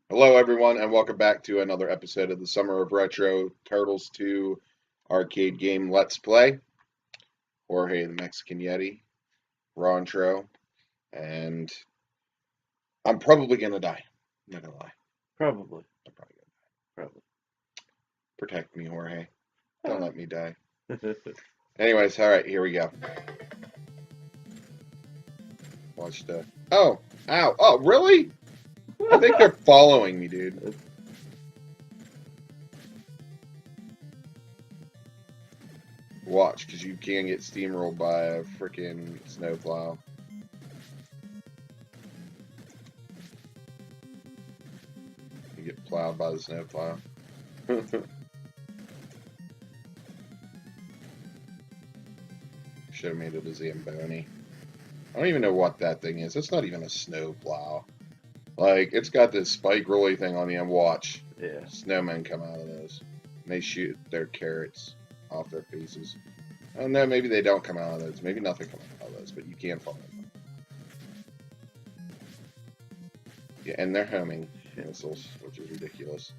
Hello, everyone, and welcome back to another episode of the Summer of Retro Turtles 2 arcade game Let's Play. Jorge the Mexican Yeti, Rontro, and I'm probably gonna die. I'm not gonna lie. Probably. I'm probably gonna Probably. protect me, Jorge. Don't let me die. Oh, Anyways, all right, here we go. Watch the. Oh, ow! Oh, really? I think they're following me, dude. Watch, because you can get steamrolled by a freaking snowplow. You get plowed by the snowplow. Should have made it a Zamboni. I don't even know what that thing is. It's not even a snowplow. Like, it's got this spike rolly thing on the end. Watch. yeah. Snowmen come out of those. And they shoot their carrots off their faces. Oh no, maybe they don't come out of those. Maybe nothing comes out of those, but you can find them. Yeah, and they're homing missiles, which is ridiculous.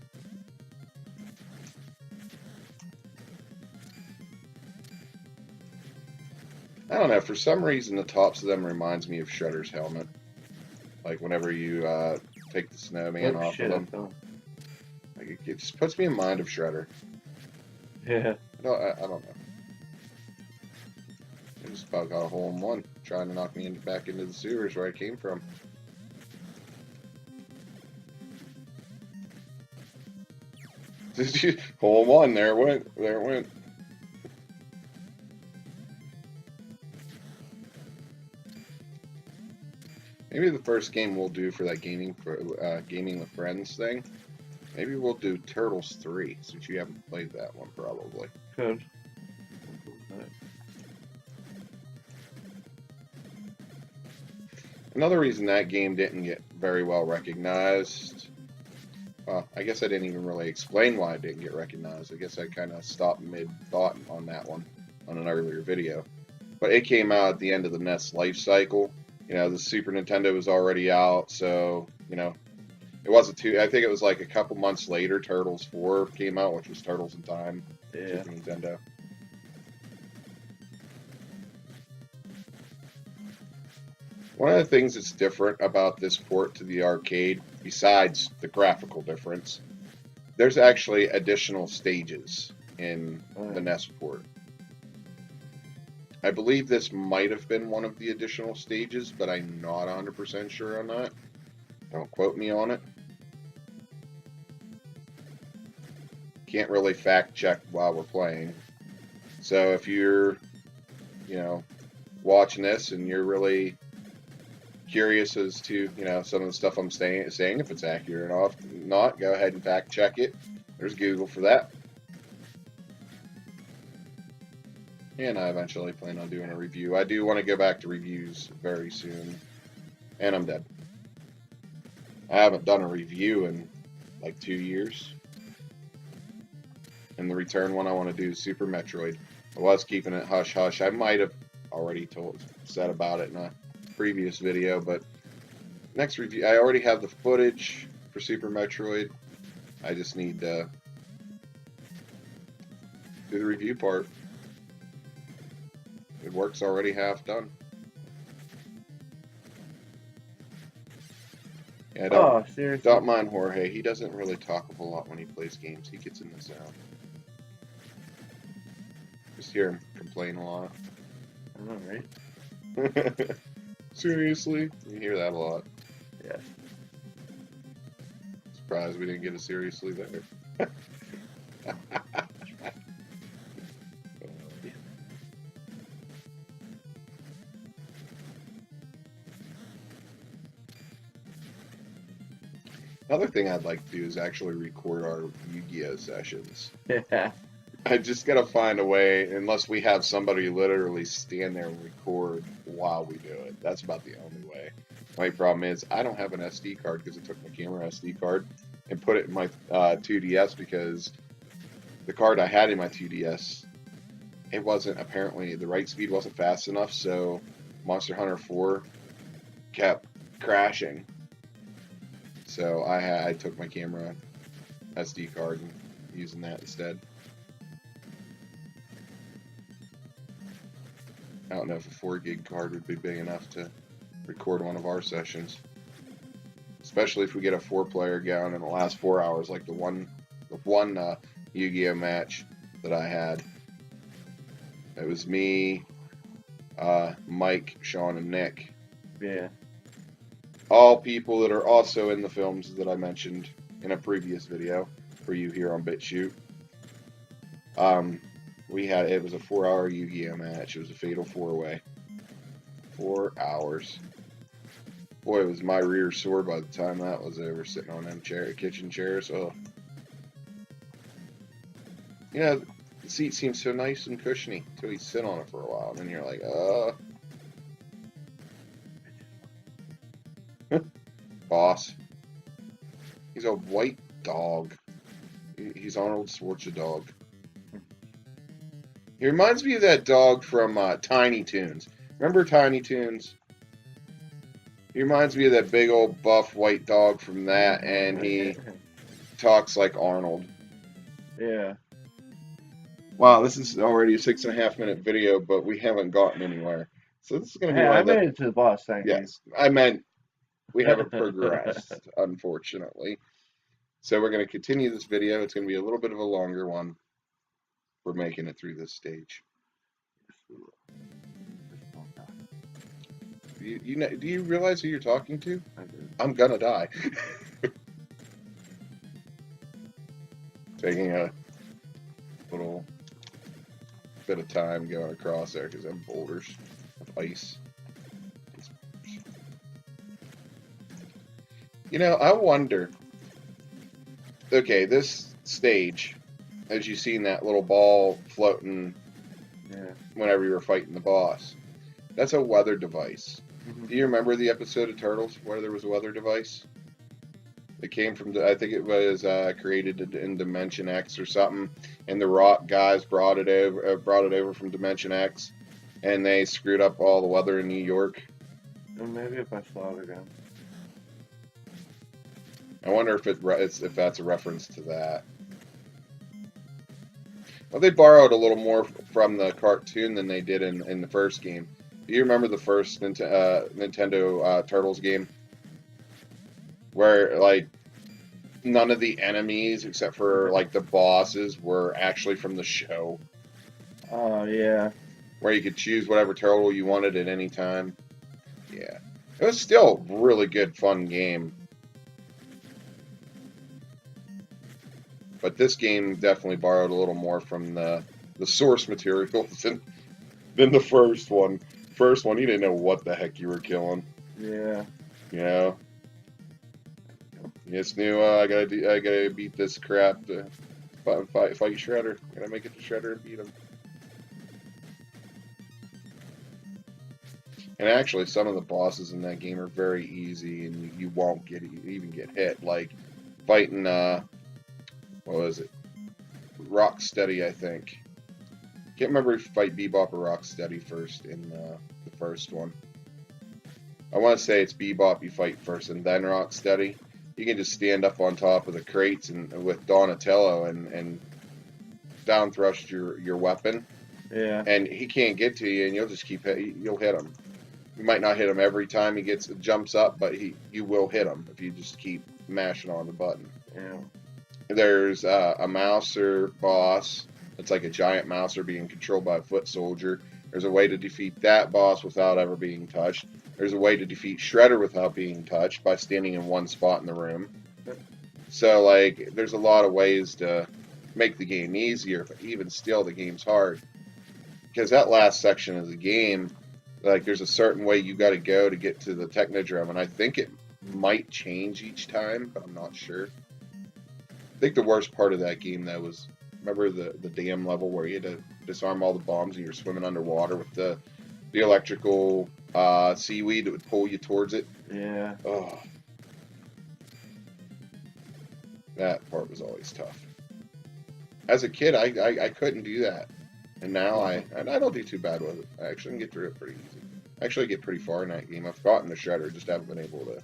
I don't know, for some reason the tops of them reminds me of Shredder's helmet. Like whenever you take the snowman Oh off shit, of I them. fell. Like it just puts me in mind of Shredder. Yeah. I don't know. I just about got a hole in one, trying to knock me back into the sewers where I came from. Did you hole in one? There it went. There it went. Maybe the first game we'll do for that gaming with friends thing. Maybe we'll do Turtles 3 since you haven't played that one probably. Good. Another reason that game didn't get very well recognized. Well, I guess I didn't even really explain why it didn't get recognized. I guess I kind of stopped mid-thought on that one on an earlier video. But it came out at the end of the NES life cycle. You know, the Super Nintendo was already out, so, you know, it wasn't too. I think it was like a couple months later, Turtles 4 came out, which was Turtles in Time, Yeah. Super Nintendo. One of the things that's different about this port to the arcade, besides the graphical difference, there's actually additional stages in the NES port. I believe this might have been one of the additional stages, but I'm not 100% sure on that. Don't quote me on it. Can't really fact check while we're playing. So if you're, you know, watching this and you're really curious as to, you know, some of the stuff I'm saying if it's accurate or not, go ahead and fact check it. There's Google for that. And I eventually plan on doing a review. I do want to go back to reviews very soon. And I'm dead. I haven't done a review in like 2 years. And the return one I want to do is Super Metroid. I was keeping it hush hush. I might have already said about it in a previous video, but next review, I already have the footage for Super Metroid. I just need to do the review part. The work's already half done. Yeah, Seriously? don't mind Jorge. He doesn't really talk a whole lot when he plays games. He gets in the zone. Just hear him complain a lot. I know, right? Seriously? You hear that a lot. Yeah. Surprised we didn't get a seriously there. Another thing I'd like to do is actually record our Yu-Gi-Oh sessions. Yeah. I just gotta find a way, unless we have somebody literally stand there and record while we do it. That's about the only way. My problem is I don't have an SD card because I took my camera SD card and put it in my 2DS because the card I had in my 2DS, it wasn't apparently the write speed wasn't fast enough, so Monster Hunter 4 kept crashing. So I took my camera SD card and using that instead. I don't know if a 4 gig card would be big enough to record one of our sessions. Especially if we get a 4-player going in the last 4 hours, like the one Yu-Gi-Oh match that I had. It was me, Mike, Sean, and Nick. Yeah. All people that are also in the films that I mentioned in a previous video for you here on BitChute. It was a 4-hour Yu-Gi-Oh match. It was a fatal 4-way. 4 hours. Boy, it was my rear sore by the time that was over, sitting on them kitchen chairs. Oh, you know, the seat seems so nice and cushiony until you sit on it for a while, and then you're like, boss. He's a white dog. He's Arnold Schwarzenegger. He reminds me of that dog from Tiny Toons. Remember Tiny Toons? He reminds me of that big old buff white dog from that, and he talks like Arnold. Yeah. Wow, this is already a 6.5 minute video, but we haven't gotten anywhere. So this is going to be Hey, one I of the... made it to the boss, thank you. Yes, I meant we haven't progressed, unfortunately. So we're going to continue this video. It's going to be a little bit of a longer one. We're making it through this stage. Do you realize who you're talking to? I do. I'm gonna die. Taking a little bit of time going across there because I'm boulders of ice. You know, I wonder. Okay, this stage, as you seen that little ball floating Yeah. whenever you were fighting the boss, that's a weather device. Mhm. Do you remember the episode of Turtles where there was a weather device? It came from, I think it was created in Dimension X or something, and the Rock guys brought it over from Dimension X, and they screwed up all the weather in New York. Well, maybe if I saw it again. I wonder if that's a reference to that. Well, they borrowed a little more from the cartoon than they did in the first game. Do you remember the first Nintendo Turtles game? Where, like, none of the enemies, except for, like, the bosses, were actually from the show. Oh, yeah. Where you could choose whatever turtle you wanted at any time. Yeah. It was still a really good, fun game. But this game definitely borrowed a little more from the source materials than the first one. First one, you didn't know what the heck you were killing. Yeah. You know? You just knew, I gotta beat this crap to fight Shredder. I gotta make it to Shredder and beat him. And actually, some of the bosses in that game are very easy, and you won't even get hit. Like fighting, what was it? Rocksteady, I think. Can't remember if you fight Bebop or Rocksteady first in the first one. I want to say it's Bebop you fight first, and then Rocksteady. You can just stand up on top of the crates and with Donatello and down thrust your weapon. Yeah. And he can't get to you, and you'll just you'll hit him. You might not hit him every time he jumps up, but you will hit him if you just keep mashing on the button. Yeah. There's a Mouser boss. It's like a giant Mouser being controlled by a foot soldier. There's a way to defeat that boss without ever being touched. There's a way to defeat Shredder without being touched by standing in one spot in the room. So, like, there's a lot of ways to make the game easier, but even still, the game's hard. Because that last section of the game, like, there's a certain way you got to go to get to the Technodrome, and I think it might change each time, but I'm not sure. I think the worst part of that game, though, was, remember the dam level where you had to disarm all the bombs and you're swimming underwater with the electrical seaweed that would pull you towards it? Yeah. Oh. That part was always tough. As a kid, I couldn't do that. And now I don't do too bad with it. I actually can get through it pretty easy. I actually get pretty far in that game. I've gotten the Shredder, just haven't been able to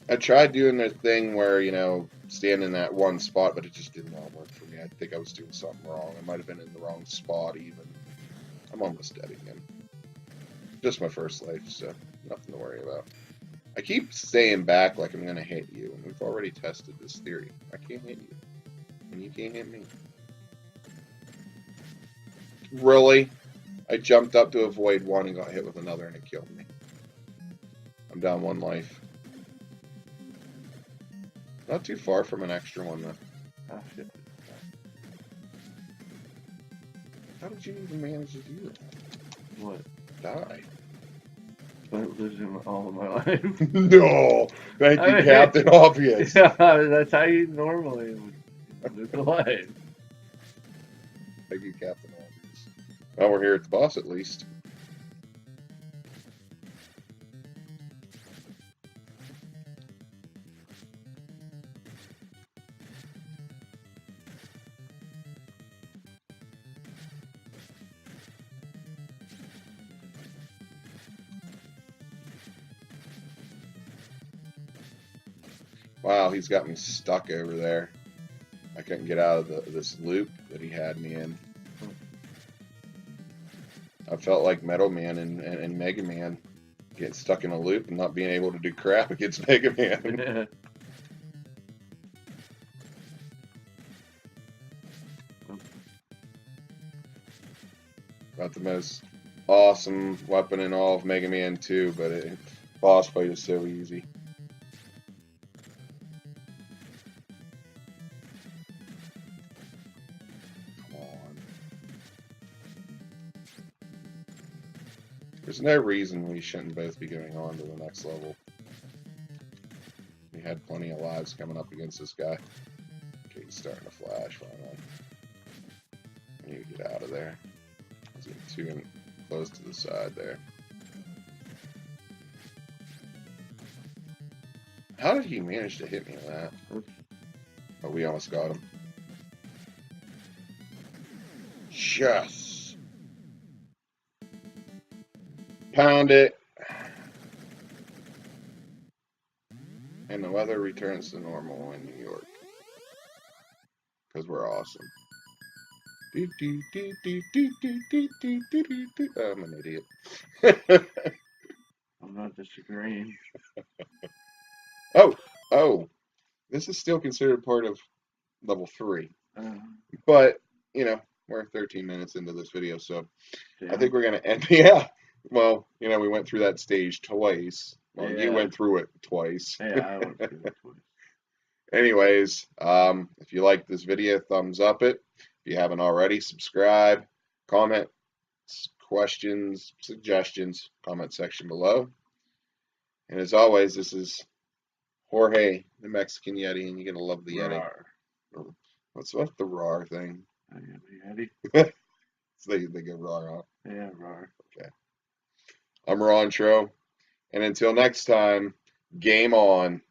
I tried doing the thing where, you know, stand in that one spot, but it just did not work for me. I think I was doing something wrong. I might have been in the wrong spot even. I'm almost dead again. Just my first life, so nothing to worry about. I keep staying back like I'm gonna hit you, and we've already tested this theory. I can't hit you, and you can't hit me. Really? I jumped up to avoid one and got hit with another, and it killed me. I'm down one life. Not too far from an extra one, though. Oh, shit. How did you even manage to do that? What? Die. But losing all of my life. No! Thank you, I mean, Captain Obvious. Yeah, that's how you normally would lose a life. Thank you, Captain Obvious. Well, we're here at the boss, at least. Wow, he's got me stuck over there. I couldn't get out of this loop that he had me in. I felt like Metal Man and Mega Man getting stuck in a loop and not being able to do crap against Mega Man. About the most awesome weapon in all of Mega Man 2, but boss fight is so easy. Come on. There's no reason we shouldn't both be going on to the next level. We had plenty of lives coming up against this guy. Okay, he's starting to flash finally. I need to get out of there. He's getting too close to the side there. How did he manage to hit me with that? Oh, we almost got him. Yes! Pound it! And the weather returns to normal in New York. Because we're awesome. Oh, I'm an idiot. I'm not disagreeing. Oh, this is still considered part of level 3. Uh, But, you know, we're 13 minutes into this video, so yeah. I think we're going to end. Yeah. Well, you know, we went through that stage twice. Well, you Yeah. went through it twice. Yeah, I went through it twice. Anyways, if you like this video, thumbs up it. If you haven't already, subscribe, comment, questions, suggestions, comment section below. And as always, this is Jorge, the Mexican Yeti, and you're going to love the Yeti. Rawr. What's the RAR thing? I am a Yeti. So they go RAR, huh? Yeah, rawr. Okay. I'm Rontro, and until next time, game on.